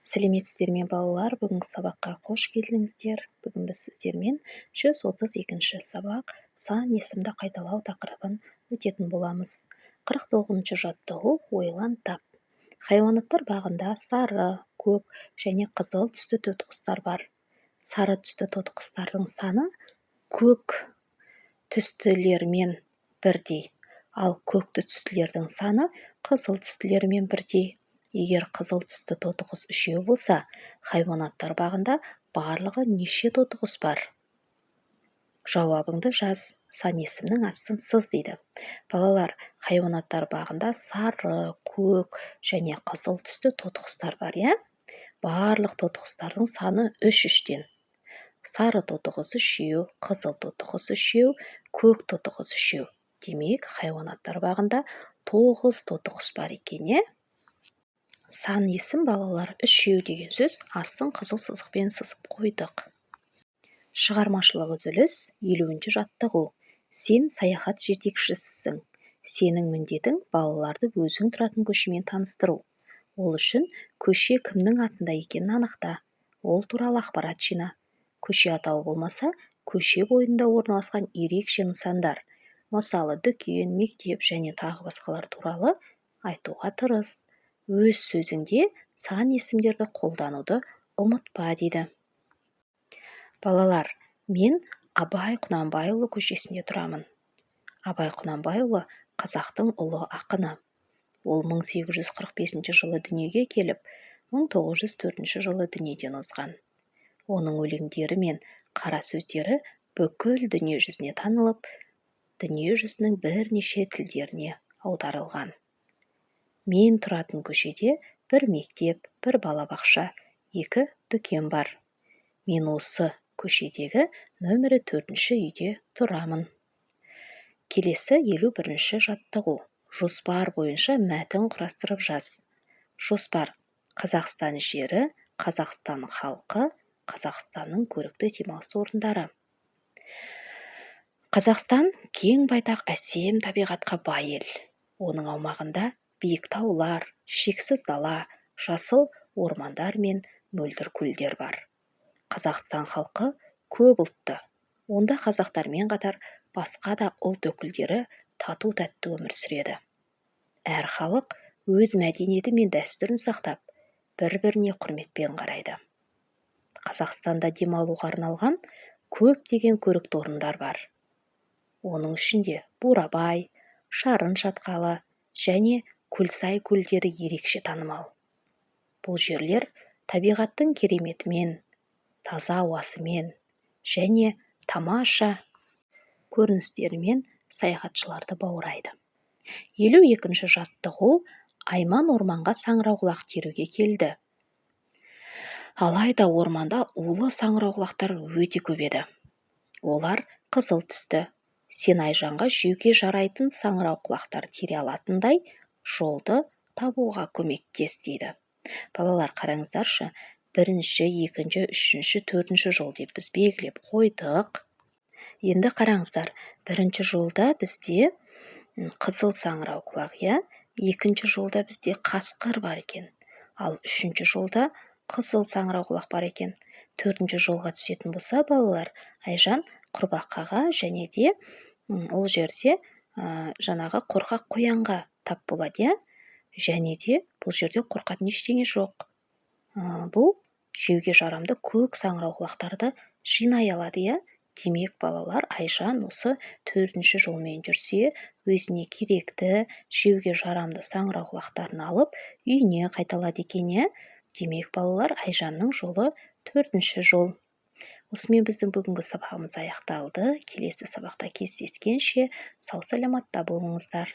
Сәлеметсіздер ме балалар? Бүгінгі сабаққа қош келдіңіздер. Бүгін біз сіздермен 132-ші сабақ сан есімді қайталау тақырыбын өтетін боламыз. 49-ші жаттығу ойлан тап. Хайуанаттар бағында сары, көк және қызыл түсті тотықұстар бар. Сары түсті тотықұстардың саны көк түстілермен бірдей, ал көкті түстілердің саны қызыл түстілермен бірдей. Егер қызыл түсті тотықұс үшеу болса, хайуанаттар бағында барлығы неше тотықұс бар? Жауабыңды жаз. Сан есімнің астын сыз дейді. Балалар, хайуанаттар бағында сары, көк және қызыл түсті тотықұстар бар, иә? Барлық тотықұстардың саны 3-3-тен. Сары тотықұс үшеу, қызыл тотықұс үшеу, көк тотықұс үшеу. Демек, хайуанаттар бағында 9 тотықұс бар екен, иә? Сан есім балалар үшеу деген сөз астын қызыл сызықпен сызып қойдық. Шығармашылық үзіліс 50-ші жаттығу. Сен саяхат жетекшісісің. Сенің міндетің балаларды өзің тұратын көшемен таныстыру. Ол үшін көше кімнің атында екенін анықта. Ол туралы ақпарат жина. Көше атауы болмаса, көше бойында орналасқан ерекше нысандар, мысалы дүкен, мектеп және тағы басқалар туралы айтуға тырыс. Өз сөзіңде сан есімдерді қолдануды ұмытпа дейді. Балалар, мен Абай Құнанбайұлы көшесінде тұрамын. Абай Құнанбайұлы қазақтың ұлы ақыны. Ол 1845 жылы дүниеге келіп, 1904 жылы дүниеден озған. Оның өлеңдері мен қара сөздері бүкіл дүние жүзіне танылып, дүние жүзінің бірнеше тілдеріне аударылған. Мен тұратын көшеде бір мектеп, бір балабақша, 2 дүкен бар. Мен осы көшедегі нөмірі 4-ші үйде тұрамын. Келесі 51-ші жаттығу. Жоспар бойынша мәтін құрастырып жаз. Жоспар. Қазақстан жері, Қазақстан халқы, Қазақстанның көрікті демалыс орындары. Қазақстан кең байтақ әсем табиғатқа бай ел. Оның аумағында биік таулар, шексіз дала, жасыл ормандар мен мөлдір көлдер бар. Қазақстан халқы көп ұлтты. Онда қазақтармен қатар басқа да ұлт өкілдері тату-тәтті өмір сүреді. Әр халық өз мәдениеті мен дәстүрін сақтап, бір-біріне құрметпен қарайды. Қазақстанда демалуға арналған көптеген көрікті орындар бар. Оның ішінде Бурабай, Шарын шатқалы және Көлсай көлдері ерекше танымал. Бұл жерлер табиғаттың кереметімен, таза ауасымен және тамаша көріністерімен саяхатшыларды баурайды. 52-ші жаттығу. Айман орманға саңырауқұлақ теруге келді. Алайда орманда улы саңырауқұлақтар өте көп еді. Олар қызыл түсті. Сен Айжанға жеуге жарайтын саңырауқұлақтар тере алатындай жолды табуға көмектес дейді. Балалар, қараңыздаршы, 1-ші, 2-ші, 3-ші, 4-ші жол деп біз белгілеп қойдық. Енді қараңыздар, 1-ші жолда бізде қызыл саңырауқұлақ, 2-ші жолда бізде қасқыр бар екен. Ал 3-ші жолда қызыл саңырауқұлақ бар екен. 4-ші жолға түсетін болса, балалар, Айжан құрбақаға және де ол жерде жаңағы қорқақ қоянға тап болады, және де бұл жерде қорқатын ештеңе жоқ. Бұл жеуге жарамды көк саңырауқұлақтарды жинай алады, Демек, балалар, Айжан осы 4-ші жолмен жүрсе, өзіне керекті жеуге жарамды саңырауқұлақтарын алып, үйіне қайталады екен, Демек, балалар, Айжанның жолы 4-ші жол. Осымен біздің бүгінгі сабағымыз аяқталды. Келесі сабақта кездескенше сау саламатта болыңыздар.